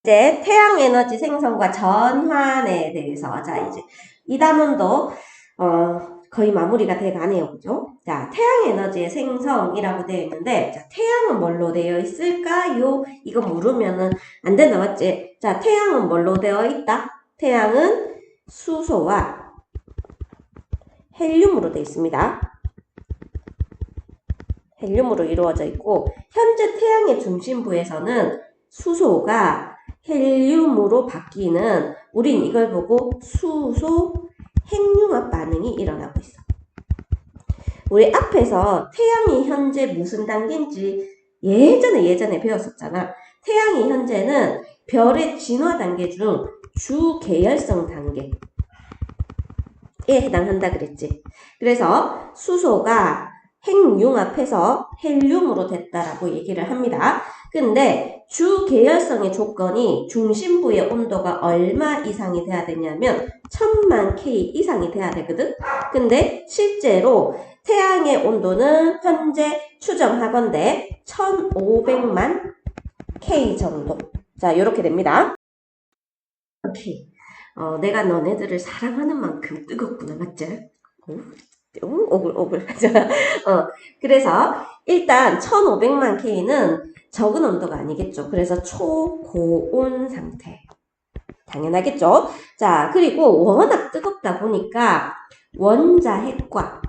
이제 태양 에너지 생성과 전환에 대해서 이제 이 단원도 거의 마무리가 돼 가네요. 그죠? 자, 태양 에너지의 생성이라고 되어 있는데 자, 태양은 뭘로 되어 있을까요? 이거 물으면은 안 된다 맞지? 자, 태양은 뭘로 되어 있다? 태양은 수소와 헬륨으로 되어 있습니다. 헬륨으로 이루어져 있고 현재 태양의 중심부에서는 수소가 헬륨으로 바뀌는 우린 이걸 보고 수소 핵융합 반응이 일어나고 있어. 우리 앞에서 태양이 현재 무슨 단계인지 예전에 배웠었잖아. 태양이 현재는 별의 진화 단계 중 주계열성 단계에 해당한다 그랬지. 그래서 수소가 핵융합해서 헬륨으로 됐다라고 얘기를 합니다. 근데 주계열성의 조건이 중심부의 온도가 얼마 이상이 돼야 되냐면 1000만 K 이상이 돼야 되거든. 근데 실제로 태양의 온도는 현재 추정하건대 1500만 K 정도. 자, 이렇게 됩니다. 오케이. 내가 너네들을 사랑하는 만큼 뜨겁구나, 맞지? 오글. 그래서 일단 1500만 K는 적은 온도가 아니겠죠. 그래서 초고온 상태. 당연하겠죠. 자, 그리고 워낙 뜨겁다 보니까 원자핵과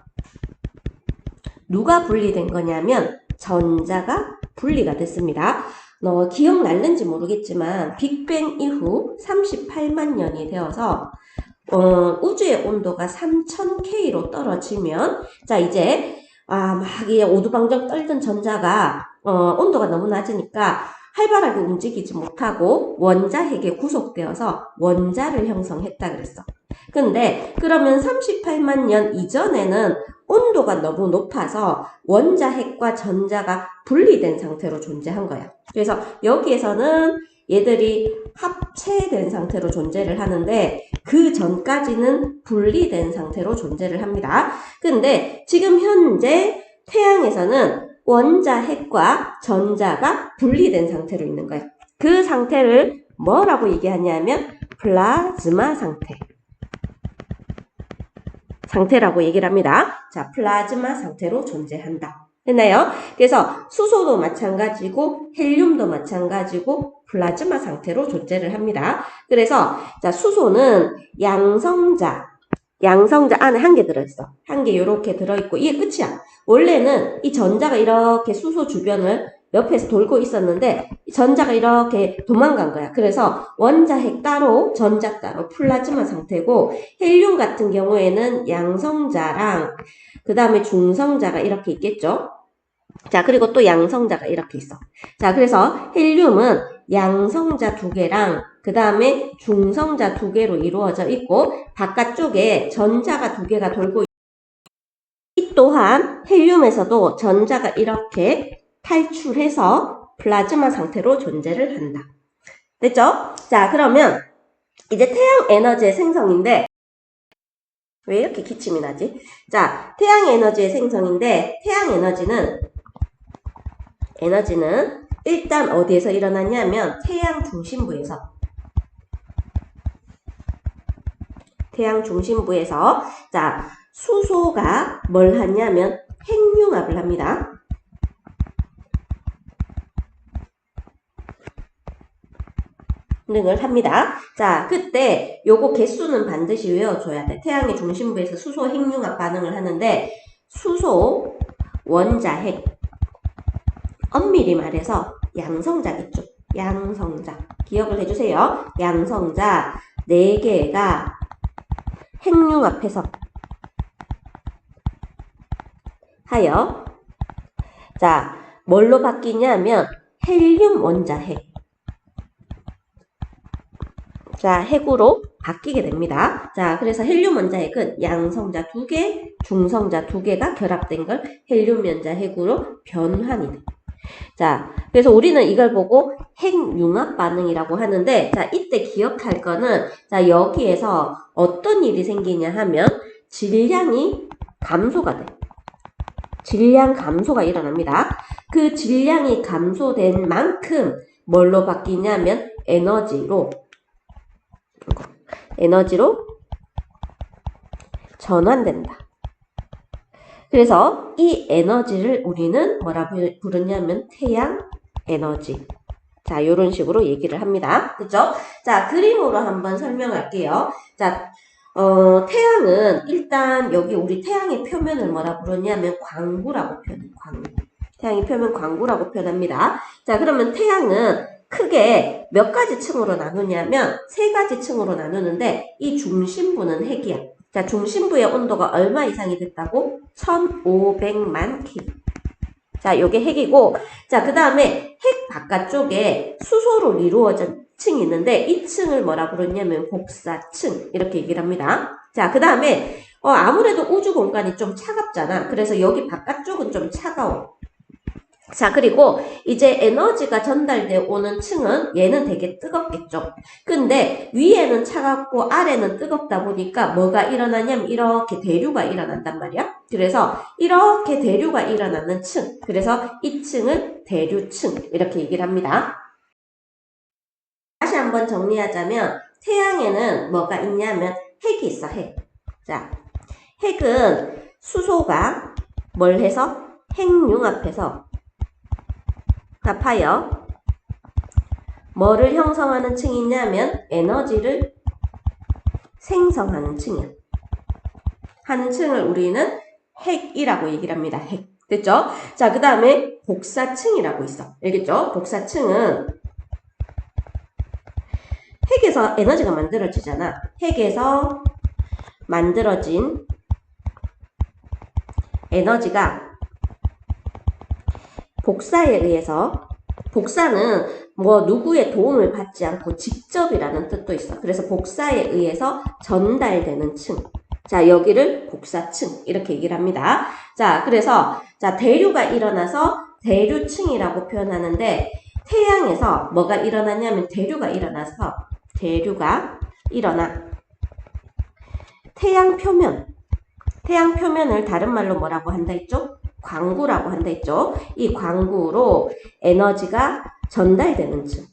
누가 분리된 거냐면 전자가 분리가 됐습니다. 너 기억날는지 모르겠지만 빅뱅 이후 38만 년이 되어서 우주의 온도가 3000K로 떨어지면 자 이제 막 오두방정 떨던 전자가 온도가 너무 낮으니까 활발하게 움직이지 못하고 원자핵에 구속되어서 원자를 형성했다 그랬어. 근데 그러면 38만 년 이전에는 온도가 너무 높아서 원자핵과 전자가 분리된 상태로 존재한 거야. 그래서 여기에서는 얘들이 합체된 상태로 존재를 하는데 그 전까지는 분리된 상태로 존재를 합니다. 근데 지금 현재 태양에서는 원자핵과 전자가 분리된 상태로 있는 거예요. 그 상태를 뭐라고 얘기하냐면 플라즈마 상태라고 얘기를 합니다. 자, 플라즈마 상태로 존재한다. 됐나요? 그래서 수소도 마찬가지고 헬륨도 마찬가지고 플라즈마 상태로 존재를 합니다. 그래서 자, 수소는 양성자 안에 한 개 들어있어. 한 개 이렇게 들어있고 이게 끝이야. 원래는 이 전자가 이렇게 수소 주변을 옆에서 돌고 있었는데 전자가 이렇게 도망간 거야. 그래서 원자핵 따로 전자 따로 플라즈마 상태고 헬륨 같은 경우에는 양성자랑 그 다음에 중성자가 이렇게 있겠죠. 자, 그리고 또 양성자가 이렇게 있어. 자, 그래서 헬륨은 양성자 2개랑 그 다음에 중성자 2개로 이루어져 있고 바깥쪽에 전자가 2개가 돌고 이 또한 헬륨에서도 전자가 이렇게 탈출해서 플라즈마 상태로 존재를 한다. 됐죠? 자, 그러면 이제 태양 에너지의 생성인데 왜 이렇게 기침이 나지? 자, 태양 에너지의 생성인데 태양 에너지는 일단 어디에서 일어나냐면 태양 중심부에서 자, 수소가 뭘 하냐면 핵융합을 합니다. 능을 합니다. 자, 그때 요거 개수는 반드시 외워줘야 돼. 태양의 중심부에서 수소 핵융합 반응을 하는데 수소, 원자핵, 엄밀히 말해서 양성자겠죠. 양성자. 기억을 해주세요. 양성자 4개가 핵융합해서 하여 자, 뭘로 바뀌냐면 헬륨 원자핵. 자, 핵으로 바뀌게 됩니다. 자, 그래서 헬륨 원자핵은 양성자 2개, 중성자 2개가 결합된 걸 헬륨 원자핵으로 변환이 돼. 자, 그래서 우리는 이걸 보고 핵융합 반응이라고 하는데, 자, 이때 기억할 거는, 자, 여기에서 어떤 일이 생기냐 하면, 질량이 감소가 돼. 질량 감소가 일어납니다. 그 질량이 감소된 만큼 뭘로 바뀌냐면 에너지로 전환된다. 그래서 이 에너지를 우리는 뭐라 부르냐면 태양 에너지. 자, 이런 식으로 얘기를 합니다. 그죠? 자, 그림으로 한번 설명할게요. 자, 태양은 일단 여기 우리 태양의 표면을 뭐라 부르냐면 광구라고 표현해요. 광구. 태양의 표면 광구라고 표현합니다. 자, 그러면 태양은 크게 몇 가지 층으로 나누냐면 세 가지 층으로 나누는데 이 중심부는 핵이야. 자, 중심부의 온도가 얼마 이상이 됐다고? 1500만 켈빈. 자, 요게 핵이고, 자, 그 다음에 핵 바깥쪽에 수소로 이루어진 층이 있는데, 이 층을 뭐라 부르냐면 복사층. 이렇게 얘기를 합니다. 자, 그 다음에, 아무래도 우주 공간이 좀 차갑잖아. 그래서 여기 바깥쪽은 좀 차가워. 자, 그리고 이제 에너지가 전달돼 오는 층은 얘는 되게 뜨겁겠죠. 근데 위에는 차갑고 아래는 뜨겁다 보니까 뭐가 일어나냐면 이렇게 대류가 일어난단 말이야. 그래서 이렇게 대류가 일어나는 층. 그래서 이 층을 대류층. 이렇게 얘기를 합니다. 다시 한번 정리하자면 태양에는 뭐가 있냐면 핵이 있어, 핵. 자, 핵은 수소가 뭘 해서? 핵융합해서 합하여 뭐를 형성하는 층이 있냐면 에너지를 생성하는 층이야. 하는 층을 우리는 핵이라고 얘기를 합니다. 핵. 됐죠? 자, 그 다음에 복사층이라고 있어. 알겠죠? 복사층은 핵에서 에너지가 만들어지잖아. 핵에서 만들어진 에너지가 복사에 의해서, 복사는 뭐 누구의 도움을 받지 않고 직접이라는 뜻도 있어. 그래서 복사에 의해서 전달되는 층. 자, 여기를 복사층 이렇게 얘기를 합니다. 자, 그래서 자, 대류가 일어나서 대류층이라고 표현하는데 태양에서 뭐가 일어나냐면 대류가 일어나 태양 표면을 다른 말로 뭐라고 한다 했죠? 광구라고 한다 했죠. 이 광구로 에너지가 전달되는 층.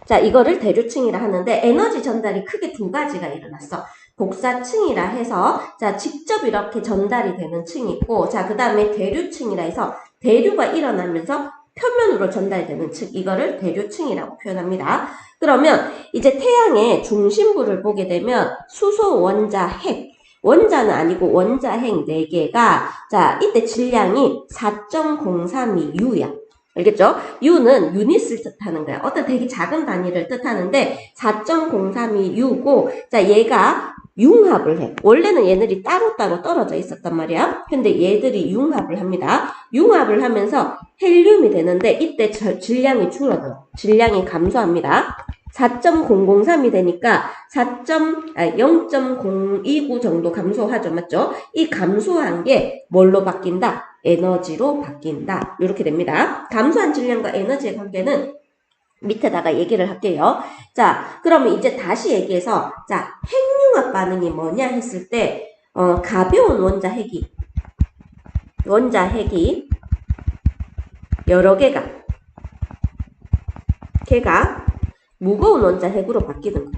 자, 이거를 대류층이라 하는데 에너지 전달이 크게 두 가지가 일어났어. 복사층이라 해서 자, 직접 이렇게 전달이 되는 층이 있고, 자, 그 다음에 대류층이라 해서 대류가 일어나면서 표면으로 전달되는 층, 이거를 대류층이라고 표현합니다. 그러면 이제 태양의 중심부를 보게 되면 수소, 원자, 핵, 원자는 아니고 원자 핵 4개가 자, 이때 질량이 4.032U야. 알겠죠? U는 유닛을 뜻하는 거야. 어떤 되게 작은 단위를 뜻하는데 4.032U고 자, 얘가 융합을 해. 원래는 얘네들이 따로따로 떨어져 있었단 말이야. 근데 얘들이 융합을 합니다. 융합을 하면서 헬륨이 되는데 이때 질량이 줄어들어. 질량이 감소합니다. 4.003이 되니까 0.029 정도 감소하죠. 맞죠? 이 감소한 게 뭘로 바뀐다? 에너지로 바뀐다. 이렇게 됩니다. 감소한 질량과 에너지의 관계는 밑에다가 얘기를 할게요. 자, 그러면 이제 다시 얘기해서 자, 핵융합 반응이 뭐냐 했을 때 가벼운 원자 핵이 여러 개가 무거운 원자 핵으로 바뀌는 거예요.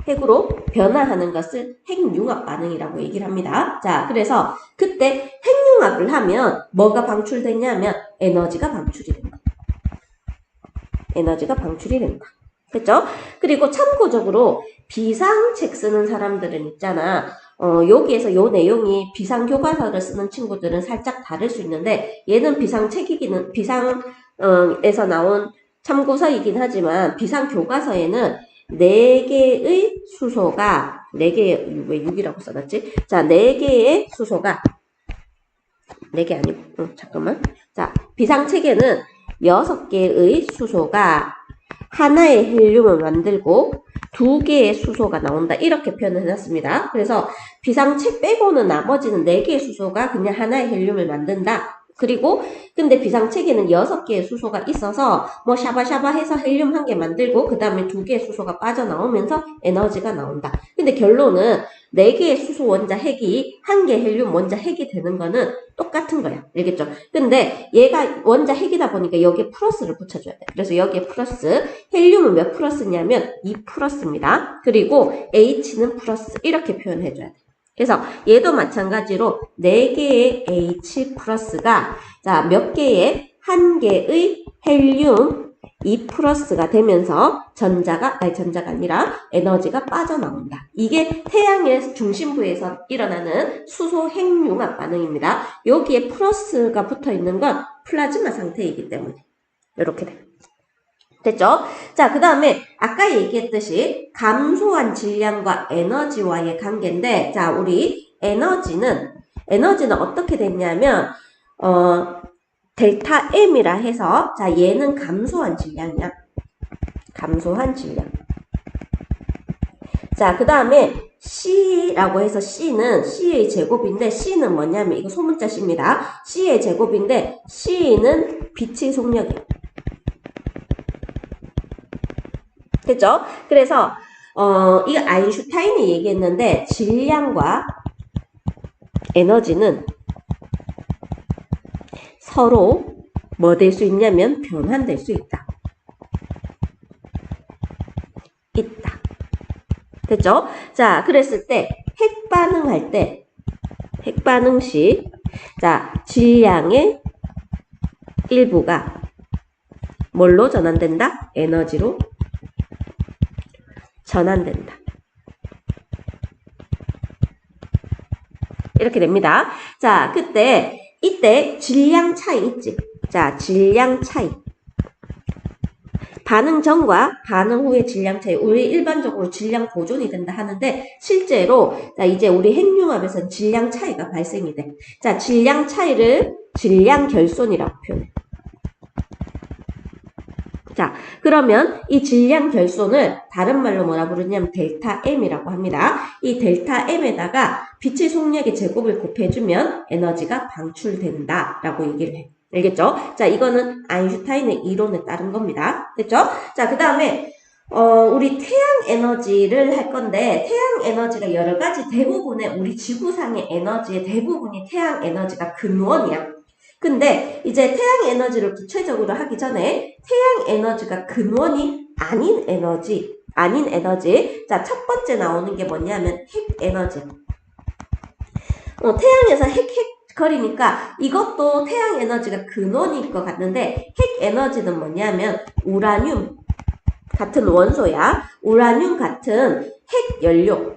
핵으로 변화하는 것을 핵융합 반응이라고 얘기를 합니다. 자, 그래서 그때 핵융합을 하면 뭐가 방출되냐면 에너지가 방출이 된다. 됐죠? 그리고 참고적으로 비상책 쓰는 사람들은 있잖아. 여기에서 요 내용이 비상교과서를 쓰는 친구들은 살짝 다를 수 있는데 얘는 비상에서 나온 참고서이긴 하지만 비상교과서에는 4개의 수소가 4개의 왜 6이라고 써놨지? 자, 4개의 수소가 4개 아니고 잠깐만. 자, 비상책에는 6개의 수소가 하나의 헬륨을 만들고 2개의 수소가 나온다. 이렇게 표현을 해놨습니다. 그래서 비상책 빼고는 나머지는 4개의 수소가 그냥 하나의 헬륨을 만든다. 그리고 근데 비상책에는 6개의 수소가 있어서 뭐 샤바샤바 해서 헬륨 1개 만들고 그 다음에 2개의 수소가 빠져나오면서 에너지가 나온다. 근데 결론은 4개의 수소 원자 핵이 1개 헬륨 원자 핵이 되는 거는 똑같은 거야. 알겠죠? 근데 얘가 원자 핵이다 보니까 여기에 플러스를 붙여줘야 돼. 그래서 여기에 플러스, 헬륨은 몇 플러스냐면 2 플러스입니다. 그리고 H는 플러스 이렇게 표현해줘야 돼. 그래서 얘도 마찬가지로 4개의 H 플러스가 자, 몇 개의 1개의 헬륨 2 플러스가 되면서 전자가 아니라 에너지가 빠져나온다. 이게 태양의 중심부에서 일어나는 수소 핵융합 반응입니다. 여기에 플러스가 붙어 있는 건 플라즈마 상태이기 때문에 이렇게 돼. 됐죠? 자, 그 다음에 아까 얘기했듯이 감소한 질량과 에너지와의 관계인데, 자, 우리 에너지는 어떻게 됐냐면 델타 M이라 해서, 자, 얘는 감소한 질량이야. 감소한 질량. 자, 그 다음에 C라고 해서 C의 제곱인데, C는 뭐냐면, 이거 소문자 C입니다. C의 제곱인데, C는 빛의 속력이에요. 됐죠? 그래서, 이거 아인슈타인이 얘기했는데, 질량과 에너지는 서로 뭐 될 수 있냐면 변환될 수 있다. 됐죠? 자, 그랬을 때 핵반응 시 자, 질량의 일부가 뭘로 전환된다? 에너지로 전환된다. 이렇게 됩니다. 자, 이때 질량 차이 있지? 자, 질량 차이. 반응 전과 반응 후의 질량 차이. 우리 일반적으로 질량 보존이 된다 하는데, 실제로, 자, 이제 우리 핵융합에서는 질량 차이가 발생이 돼. 자, 질량 차이를 질량 결손이라고 표현해. 자, 그러면 이 질량 결손을 다른 말로 뭐라 부르냐면 델타 M이라고 합니다. 이 델타 M에다가 빛의 속력의 제곱을 곱해주면 에너지가 방출된다 라고 얘기를 해. 알겠죠? 자, 이거는 아인슈타인의 이론에 따른 겁니다. 됐죠? 자, 그 다음에 우리 태양 에너지를 할 건데, 태양 에너지가 여러 가지 대부분의 우리 지구상의 에너지의 대부분이 태양 에너지가 근원이야. 근데 이제 태양 에너지를 구체적으로 하기 전에 태양 에너지가 근원이 아닌 에너지. 자, 첫 번째 나오는 게 뭐냐면 핵 에너지. 태양에서 핵 거리니까 이것도 태양 에너지가 근원일 것 같는데, 핵 에너지는 뭐냐면 우라늄 같은 원소야. 우라늄 같은 핵 연료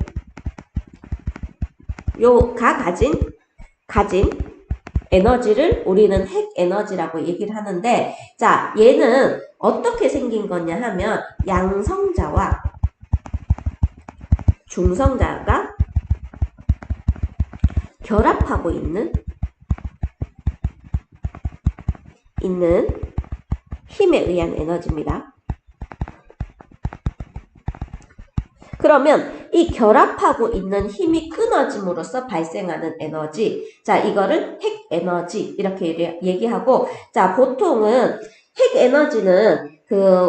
요가 가진 에너지를 우리는 핵 에너지라고 얘기를 하는데, 자, 얘는 어떻게 생긴 거냐 하면 양성자와 중성자가 결합하고 있는 힘에 의한 에너지입니다. 그러면 이 결합하고 있는 힘이 끊어짐으로써 발생하는 에너지, 자, 이거를 핵 에너지 이렇게 얘기하고, 자, 보통은 핵 에너지는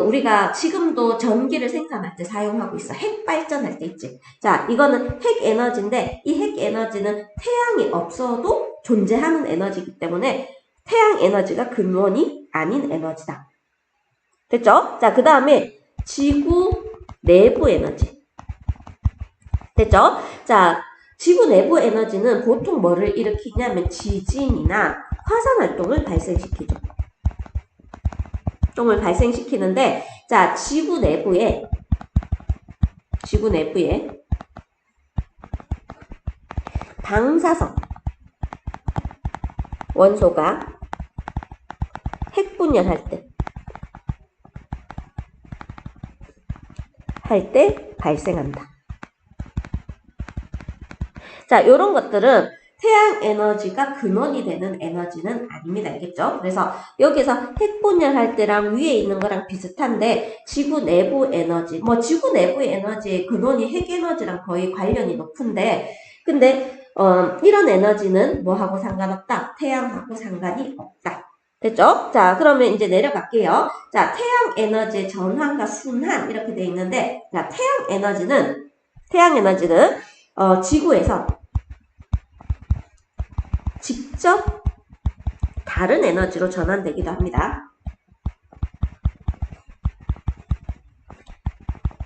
우리가 지금도 전기를 생산할 때 사용하고 있어. 핵 발전할 때 있지. 자, 이거는 핵 에너지인데, 이 핵 에너지는 태양이 없어도 존재하는 에너지이기 때문에 태양 에너지가 근원이 아닌 에너지다. 됐죠? 자, 그 다음에 지구 내부 에너지. 됐죠? 자, 지구 내부 에너지는 보통 뭐를 일으키냐면 지진이나 화산 활동을 발생시키는데, 자, 지구 내부에 방사성 원소가 핵분열할 때 발생한다. 자, 요런 것들은 태양 에너지가 근원이 되는 에너지는 아닙니다. 알겠죠? 그래서 여기서 핵분열할 때랑 위에 있는 거랑 비슷한데, 지구 내부 에너지, 지구 내부의 에너지의 근원이 핵 에너지랑 거의 관련이 높은데, 근데 이런 에너지는 뭐하고 상관없다? 태양하고 상관이 없다. 됐죠? 자, 그러면 이제 내려갈게요. 자, 태양 에너지의 전환과 순환 이렇게 돼 있는데, 자, 태양 에너지는 지구에서 직접 다른 에너지로 전환되기도 합니다.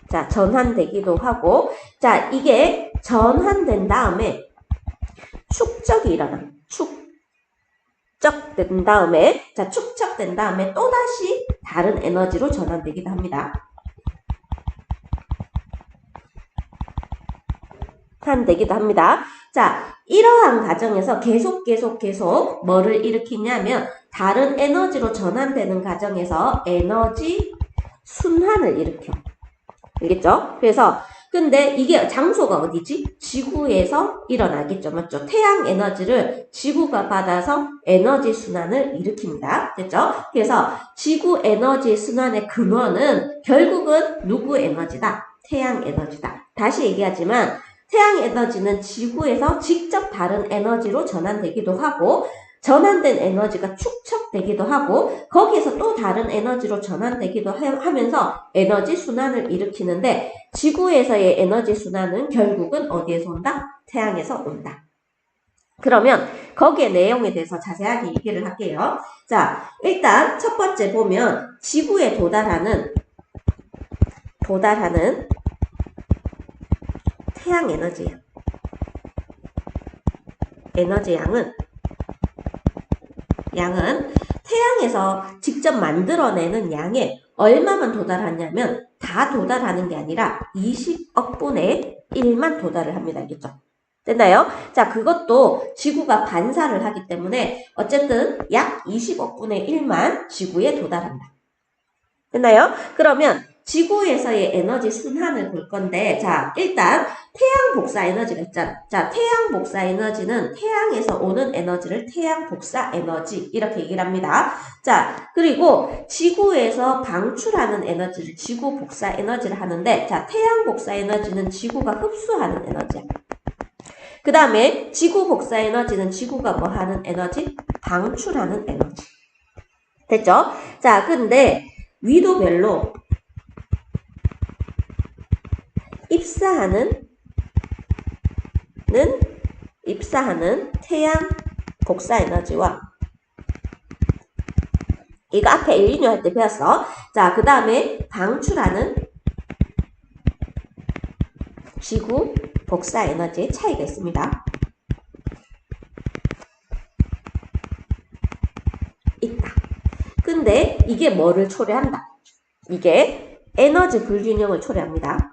자, 전환되기도 하고, 자, 이게 전환된 다음에 축적이 일어나. 축적된 다음에, 자, 축적된 다음에 또다시 다른 에너지로 전환되기도 합니다. 되기도 합니다. 자, 이러한 과정에서 계속 뭐를 일으키냐면 다른 에너지로 전환되는 과정에서 에너지 순환을 일으켜. 알겠죠? 그래서 근데 이게 장소가 어디지? 지구에서 일어나겠죠. 맞죠? 태양 에너지를 지구가 받아서 에너지 순환을 일으킵니다. 됐죠? 그래서 지구 에너지 순환의 근원은 결국은 누구 에너지다? 태양 에너지다. 다시 얘기하지만 태양 에너지는 지구에서 직접 다른 에너지로 전환되기도 하고 전환된 에너지가 축적되기도 하고 거기에서 또 다른 에너지로 전환되기도 하면서 에너지 순환을 일으키는데 지구에서의 에너지 순환은 결국은 어디에서 온다? 태양에서 온다. 그러면 거기에 내용에 대해서 자세하게 얘기를 할게요. 자, 일단 첫 번째 보면 지구에 도달하는 태양 에너지 양은 태양에서 직접 만들어내는 양에 얼마만 도달하냐면 다 도달하는 게 아니라 20억 분의 1만 도달을 합니다. 알겠죠? 됐나요? 자, 그것도 지구가 반사를 하기 때문에 어쨌든 약 20억 분의 1만 지구에 도달한다. 됐나요? 그러면 지구에서의 에너지 순환을 볼 건데, 자, 일단 태양 복사 에너지가 있잖아. 자, 태양 복사 에너지는 태양에서 오는 에너지를 태양 복사 에너지 이렇게 얘기를 합니다. 자, 그리고 지구에서 방출하는 에너지를 지구 복사 에너지를 하는데, 자, 태양 복사 에너지는 지구가 흡수하는 에너지야. 그 다음에 지구 복사 에너지는 지구가 뭐 하는 에너지? 방출하는 에너지. 됐죠? 자, 근데 위도별로 입사하는 태양 복사 에너지와 이거 앞에 엘니뇨 할 때 배웠어. 자, 그 다음에 방출하는 지구 복사 에너지의 차이가 있습니다. 있다. 근데 이게 뭐를 초래한다? 이게 에너지 불균형을 초래합니다.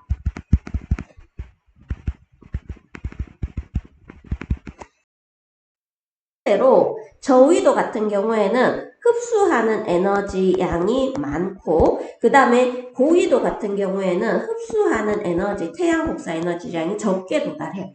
실제로 저위도 같은 경우에는 흡수하는 에너지 양이 많고 그 다음에 고위도 같은 경우에는 흡수하는 에너지, 태양 복사 에너지 양이 적게 도달해.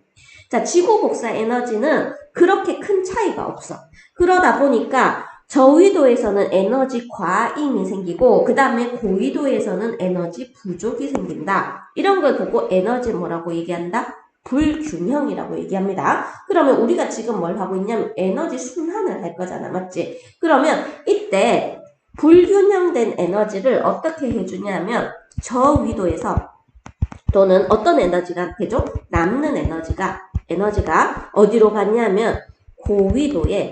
자, 지구 복사 에너지는 그렇게 큰 차이가 없어. 그러다 보니까 저위도에서는 에너지 과잉이 생기고 그 다음에 고위도에서는 에너지 부족이 생긴다. 이런 걸 보고 에너지 뭐라고 얘기한다? 불균형이라고 얘기합니다. 그러면 우리가 지금 뭘 하고 있냐면 에너지 순환을 할 거잖아. 맞지? 그러면 이때 불균형된 에너지를 어떻게 해주냐면 저위도에서 또는 어떤 에너지가 되죠? 남는 에너지가 어디로 갔냐면 고위도에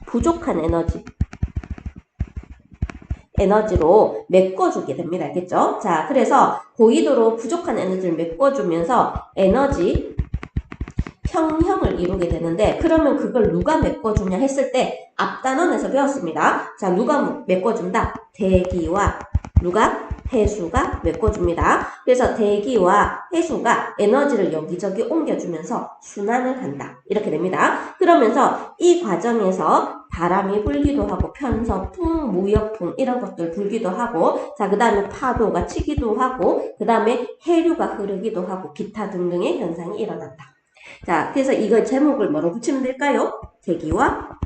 부족한 에너지로 메꿔주게 됩니다. 알겠죠? 자, 그래서 고위도로 부족한 에너지를 메꿔주면서 에너지 평형을 이루게 되는데 그러면 그걸 누가 메꿔주냐 했을 때 앞 단원에서 배웠습니다. 자, 누가 메꿔준다? 대기와 누가? 해수가 메꿔줍니다. 그래서 대기와 해수가 에너지를 여기저기 옮겨주면서 순환을 한다. 이렇게 됩니다. 그러면서 이 과정에서 바람이 불기도 하고 편서풍, 무역풍 이런 것들 불기도 하고 자, 그 다음에 파도가 치기도 하고 그 다음에 해류가 흐르기도 하고 기타 등등의 현상이 일어난다. 자, 그래서 이거 제목을 뭐로 붙이면 될까요? 대기와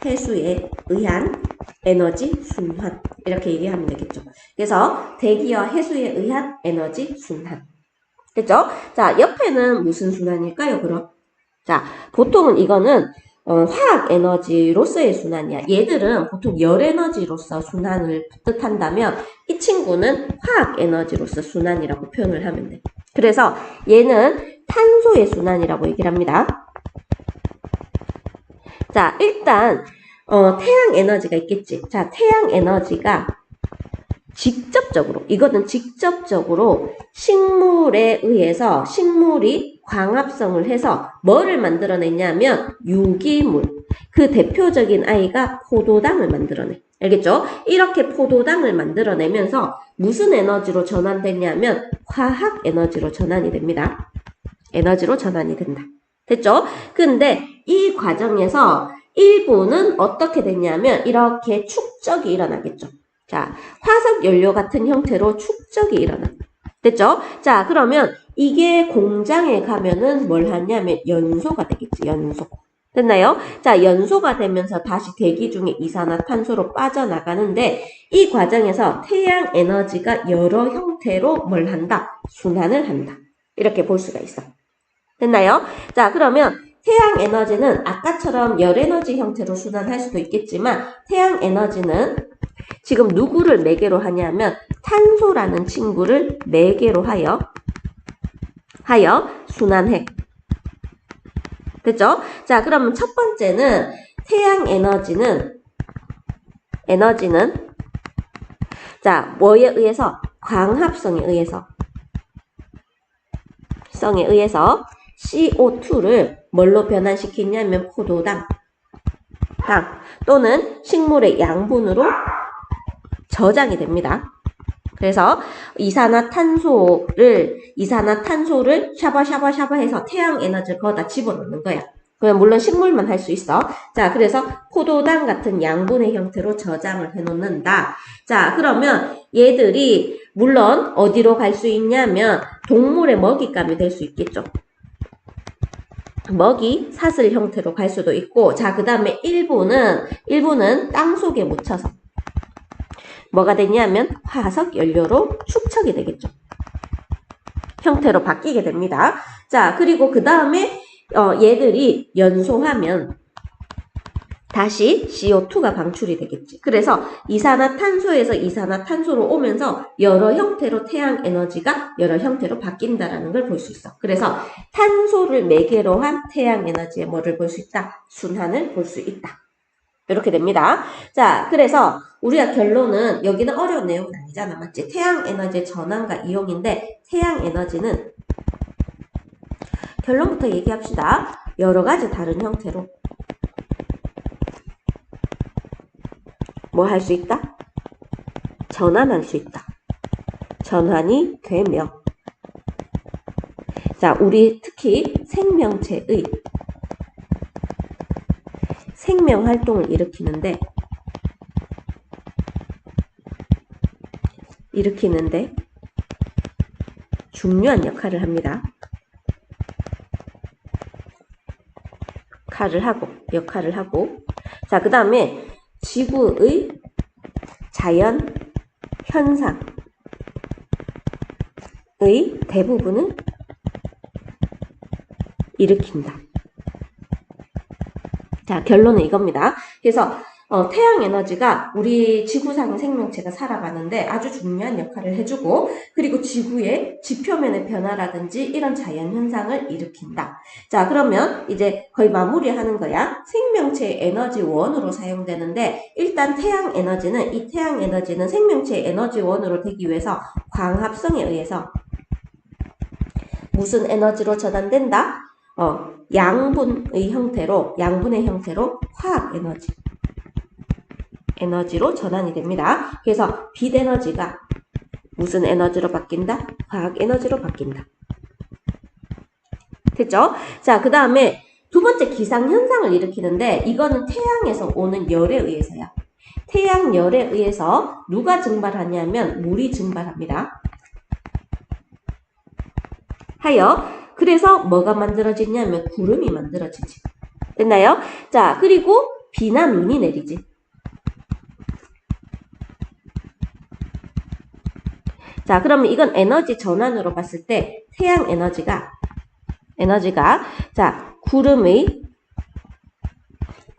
해수에 의한 에너지 순환 이렇게 얘기하면 되겠죠. 그래서 대기와 해수에 의한 에너지 순환. 됐죠? 자, 옆에는 무슨 순환일까요, 그럼? 자, 보통은 이거는 화학 에너지로서의 순환이야. 얘들은 보통 열 에너지로서 순환을 뜻한다면 이 친구는 화학 에너지로서 순환이라고 표현을 하면 돼. 그래서 얘는 탄소의 순환이라고 얘기를 합니다. 자, 일단 태양 에너지가 있겠지. 자, 태양 에너지가 직접적으로, 이거는 직접적으로 식물에 의해서 식물이 광합성을 해서 뭐를 만들어냈냐면 유기물. 그 대표적인 아이가 포도당을 만들어내. 알겠죠? 이렇게 포도당을 만들어내면서 무슨 에너지로 전환됐냐면 화학 에너지로 전환이 됩니다. 에너지로 전환이 된다. 됐죠? 근데 이 과정에서 일부는 어떻게 됐냐면 이렇게 축적이 일어나겠죠. 자, 화석 연료 같은 형태로 축적이 일어나. 됐죠? 자, 그러면 이게 공장에 가면은 뭘 하냐면 연소가 되겠지. 연소. 됐나요? 자, 연소가 되면서 다시 대기 중에 이산화탄소로 빠져나가는데 이 과정에서 태양 에너지가 여러 형태로 뭘 한다? 순환을 한다. 이렇게 볼 수가 있어. 됐나요? 자, 그러면 태양 에너지는 아까처럼 열 에너지 형태로 순환할 수도 있겠지만 태양 에너지는 지금 누구를 매개로 하냐면 탄소라는 친구를 매개로 하여 순환해. 됐죠? 자, 그러면 첫 번째는 태양 에너지는 자, 뭐에 의해서? 광합성에 의해서 CO2를 뭘로 변환시키냐면 포도당 또는 식물의 양분으로 저장이 됩니다. 그래서 이산화탄소를 샤바샤바샤바 해서 태양 에너지를 거기다 집어넣는 거야. 그냥 물론 식물만 할 수 있어. 자, 그래서 포도당 같은 양분의 형태로 저장을 해놓는다. 자, 그러면 얘들이 물론 어디로 갈 수 있냐면 동물의 먹잇감이 될 수 있겠죠. 먹이, 사슬 형태로 갈 수도 있고, 자, 그 다음에 일부는 땅 속에 묻혀서 뭐가 되냐면 화석 연료로 축적이 되겠죠. 형태로 바뀌게 됩니다. 자, 그리고 그 다음에 얘들이 연소하면 다시 CO2가 방출이 되겠지. 그래서 이산화탄소에서 이산화탄소로 오면서 여러 형태로 태양 에너지가 여러 형태로 바뀐다라는 걸 볼 수 있어. 그래서 탄소를 매개로 한 태양 에너지의 뭐를 볼 수 있다? 순환을 볼 수 있다. 이렇게 됩니다. 자, 그래서 우리가 결론은 여기는 어려운 내용은 아니잖아. 맞지? 태양 에너지의 전환과 이용인데 태양 에너지는 결론부터 얘기합시다. 여러 가지 다른 형태로 뭐 할 수 있다? 전환할 수 있다. 전환이 되며 자, 우리 특히 생명체의 생명활동을 일으키는데 중요한 역할을 합니다. 역할을 하고 자, 그 다음에 지구의 자연 현상의 대부분을 일으킨다. 자, 결론은 이겁니다. 그래서 태양 에너지가 우리 지구상의 생명체가 살아가는데 아주 중요한 역할을 해주고 그리고 지구의 지표면의 변화라든지 이런 자연현상을 일으킨다. 자, 그러면 이제 거의 마무리하는 거야. 생명체의 에너지원으로 사용되는데 일단 태양 에너지는 생명체의 에너지원으로 되기 위해서 광합성에 의해서 무슨 에너지로 전환된다? 양분의 형태로 화학 에너지로 전환이 됩니다. 그래서 빛 에너지가 무슨 에너지로 바뀐다? 화학 에너지로 바뀐다. 됐죠? 자, 그 다음에 두 번째 기상현상을 일으키는데 이거는 태양에서 오는 열에 의해서야. 태양열에 의해서 누가 증발하냐면 물이 증발합니다. 그래서 뭐가 만들어지냐면 구름이 만들어지지. 됐나요? 자, 그리고 비나 눈이 내리지. 자, 그러면 이건 에너지 전환으로 봤을 때 태양 에너지가 자, 구름의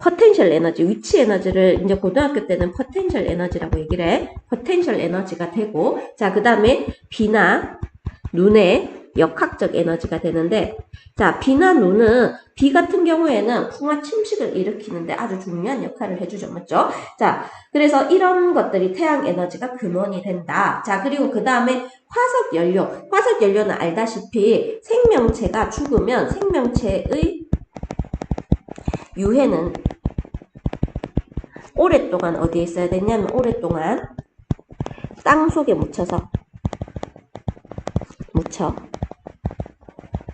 포텐셜 에너지, 위치 에너지를 이제 고등학교 때는 포텐셜 에너지라고 얘기를 해. 포텐셜 에너지가 되고 자, 그 다음에 비나 눈의 역학적 에너지가 되는데, 자, 비나 눈은, 비 같은 경우에는 풍화 침식을 일으키는데 아주 중요한 역할을 해주죠. 맞죠? 자, 그래서 이런 것들이 태양 에너지가 근원이 된다. 자, 그리고 그 다음에 화석 연료. 화석 연료는 알다시피 생명체가 죽으면 생명체의 유해는 오랫동안 어디에 있어야 되냐면 오랫동안 땅 속에 묻혀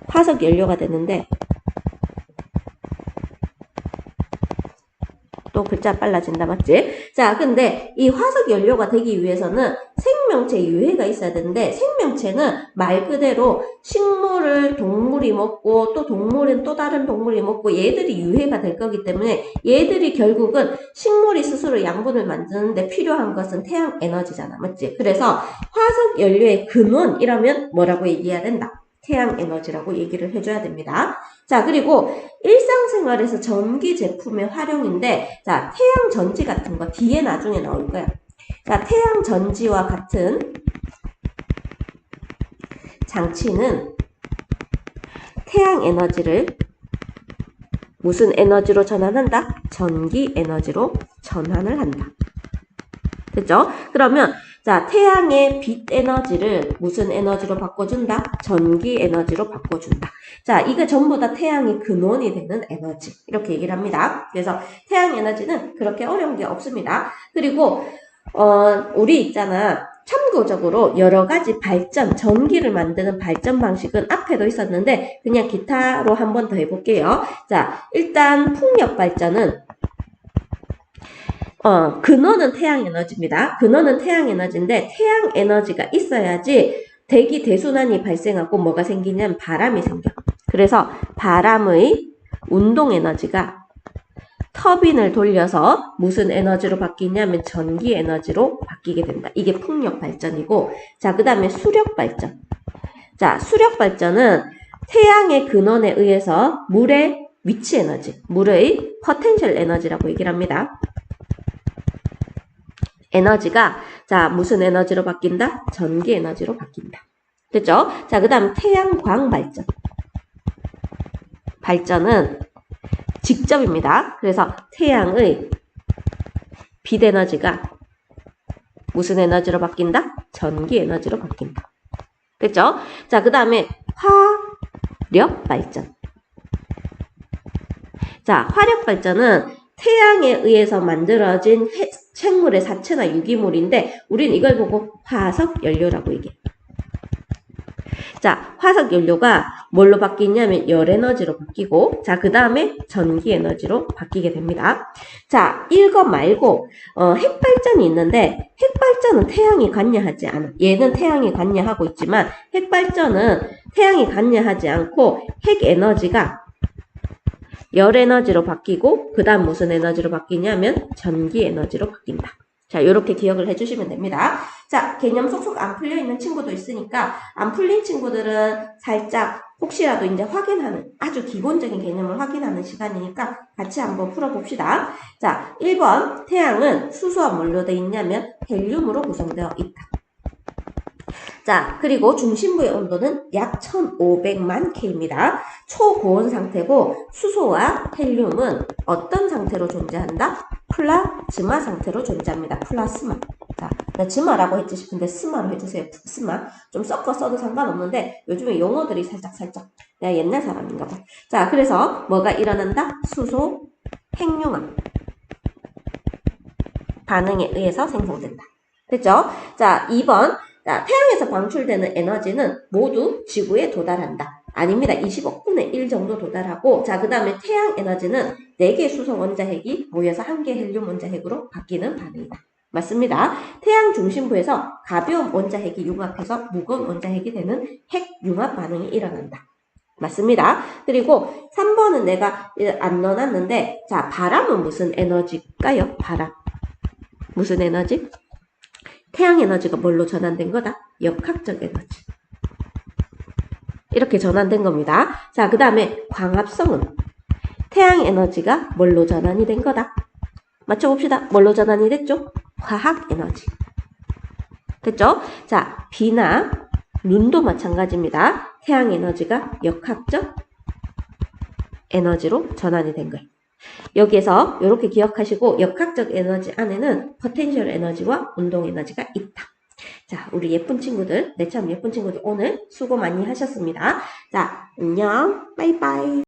화석 연료가 되는데, 또 글자 빨라진다, 맞지? 자, 근데 이 화석 연료가 되기 위해서는 생명체 유해가 있어야 되는데, 생명체는 말 그대로 식물을 동물이 먹고 또 동물은 또 다른 동물이 먹고 얘들이 유해가 될 거기 때문에 얘들이 결국은 식물이 스스로 양분을 만드는데 필요한 것은 태양 에너지잖아, 맞지? 그래서 화석 연료의 근원이라면 뭐라고 얘기해야 된다? 태양 에너지라고 얘기를 해줘야 됩니다. 자, 그리고 일상생활에서 전기 제품의 활용인데, 자, 태양 전지 같은 거 뒤에 나중에 나올 거야. 자, 태양 전지와 같은 장치는 태양 에너지를 무슨 에너지로 전환한다? 전기 에너지로 전환을 한다. 됐죠? 그러면 자, 태양의 빛 에너지를 무슨 에너지로 바꿔준다? 전기 에너지로 바꿔준다. 자, 이거 전부 다 태양이 근원이 되는 에너지. 이렇게 얘기를 합니다. 그래서 태양 에너지는 그렇게 어려운 게 없습니다. 그리고 우리 있잖아. 참고적으로 여러 가지 발전, 전기를 만드는 발전 방식은 앞에도 있었는데 그냥 기타로 한 번 더 해볼게요. 자, 일단 풍력 발전은 근원은 태양 에너지입니다. 근원은 태양 에너지인데 태양 에너지가 있어야지 대기 대순환이 발생하고 뭐가 생기냐면 바람이 생겨. 그래서 바람의 운동 에너지가 터빈을 돌려서 무슨 에너지로 바뀌냐면 전기 에너지로 바뀌게 된다. 이게 풍력 발전이고, 자, 그 다음에 수력 발전. 자, 수력 발전은 태양의 근원에 의해서 물의 위치 에너지, 물의 포텐셜 에너지라고 얘기를 합니다. 에너지가 자 무슨 에너지로 바뀐다? 전기 에너지로 바뀐다. 됐죠? 자, 그 다음 태양광 발전. 발전은 직접입니다. 그래서 태양의 빛 에너지가 무슨 에너지로 바뀐다? 전기 에너지로 바뀐다. 됐죠? 자, 그 다음에 화력 발전. 자, 화력 발전은 태양에 의해서 만들어진 생물의 사체나 유기물인데 우린 이걸 보고 화석 연료라고 얘기해. 자, 화석 연료가 뭘로 바뀌냐면 열 에너지로 바뀌고, 자, 그 다음에 전기 에너지로 바뀌게 됩니다. 자, 이거 말고 핵 발전이 있는데 핵 발전은 태양이 관여하지 않아. 얘는 태양이 관여하고 있지만 핵 발전은 태양이 관여하지 않고 핵 에너지가 열 에너지로 바뀌고 그 다음 무슨 에너지로 바뀌냐면 전기 에너지로 바뀐다. 자, 이렇게 기억을 해주시면 됩니다. 자, 개념 속속 안 풀려있는 친구도 있으니까 안 풀린 친구들은 살짝 혹시라도 이제 확인하는 아주 기본적인 개념을 확인하는 시간이니까 같이 한번 풀어봅시다. 자, 1번 태양은 수소와 뭘로 되어 있냐면 헬륨으로 구성되어 있다. 자, 그리고 중심부의 온도는 약 1500만 K입니다. 초고온 상태고 수소와 헬륨은 어떤 상태로 존재한다? 플라즈마 상태로 존재합니다. 플라스마. 자, 나 즈마라고 했지 싶은데 스마로 해주세요. 스마. 좀 섞어 써도 상관없는데 요즘에 용어들이 살짝 내가 옛날 사람인가 봐. 자, 그래서 뭐가 일어난다? 수소 핵융합 반응에 의해서 생성된다. 됐죠? 자, 2번. 자, 태양에서 방출되는 에너지는 모두 지구에 도달한다. 아닙니다. 20억분의 1 정도 도달하고, 자, 그 다음에 태양 에너지는 4개의 수소 원자핵이 모여서 1개의 헬륨 원자핵으로 바뀌는 반응이다. 맞습니다. 태양 중심부에서 가벼운 원자핵이 융합해서 무거운 원자핵이 되는 핵 융합 반응이 일어난다. 맞습니다. 그리고 3번은 내가 안 넣어놨는데, 자, 바람은 무슨 에너지일까요? 바람. 무슨 에너지? 태양 에너지가 뭘로 전환된 거다? 역학적 에너지. 이렇게 전환된 겁니다. 자, 그 다음에 광합성은 태양 에너지가 뭘로 전환이 된 거다? 맞춰봅시다. 뭘로 전환이 됐죠? 화학 에너지. 됐죠? 자, 비나 눈도 마찬가지입니다. 태양 에너지가 역학적 에너지로 전환이 된 거예요. 여기에서 이렇게 기억하시고 역학적 에너지 안에는 포텐셜 에너지와 운동 에너지가 있다. 자, 우리 예쁜 친구들, 내 참 예쁜 친구들 오늘 수고 많이 하셨습니다. 자, 안녕, 빠이빠이.